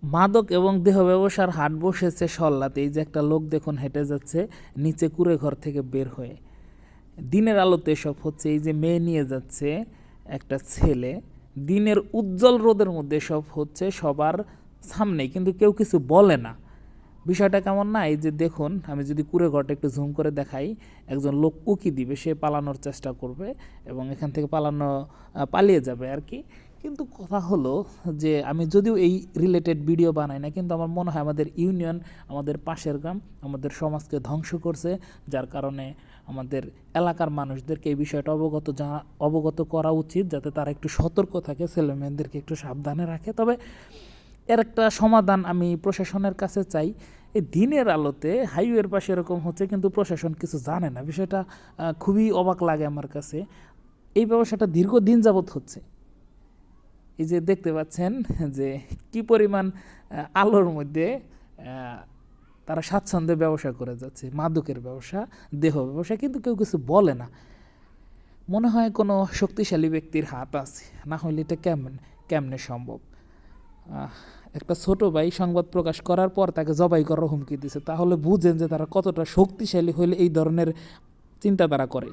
মাদক এবং দেহ ব্যবসার হাট বসেছে সল্লাতে। এই যে একটা লোক দেখুন হেঁটে যাচ্ছে নিচে কুঁড়ে ঘর থেকে বের হয়ে, দিনের আলোতে সব হচ্ছে। এই যে মেয়ে নিয়ে যাচ্ছে একটা ছেলে, দিনের উজ্জ্বল রোদের মধ্যে সব হচ্ছে সবার সামনে, কিন্তু কেউ কিছু বলে না। বিষয়টা কেমন না? এই যে দেখুন, আমি যদি কুঁড়ে ঘরটা একটু জুম করে দেখাই, একজন লোক উকি দিবে, সে পালানোর চেষ্টা করবে এবং এখান থেকে পালিয়ে যাবে আর কি। কিন্তু কথা হলো যে আমি যদিও এই রিলেটেড ভিডিও বানাই না, কিন্তু আমার মনে হয় আমাদের ইউনিয়ন, আমাদের পাশের গ্রাম আমাদের সমাজকে ধ্বংস করছে, যার কারণে আমাদের এলাকার মানুষদেরকে এই বিষয়টা অবগত করা উচিত, যাতে তারা একটু সতর্ক থাকে, ছেলেমেয়েদেরকে একটু সাবধানে রাখে। তবে এর একটা সমাধান আমি প্রশাসনের কাছে চাই। এই দিনের আলোতে হাইওয়ের পাশে এরকম হচ্ছে, কিন্তু প্রশাসন কিছু জানে না। বিষয়টা খুবই অবাক লাগে আমার কাছে। এই ব্যবসাটা দীর্ঘদিন যাবৎ হচ্ছে। এই যে দেখতে পাচ্ছেন যে কি পরিমাণ আলোর মধ্যে তারা স্বাচ্ছন্দ্যে ব্যবসা করে যাচ্ছে, মাদকের ব্যবসা, দেহ ব্যবসা, কিন্তু কেউ কিছু বলে না। মনে হয় কোনো শক্তিশালী ব্যক্তির হাত আছে, না হলে এটা কেমনে সম্ভব? একটা ছোট ভাই সংবাদ প্রকাশ করার পর তাকে জবাই করার হুমকি দিছে, তাহলে বুঝেন যে তারা কতটা শক্তিশালী হলে এই ধরনের চিন্তাধারা করে।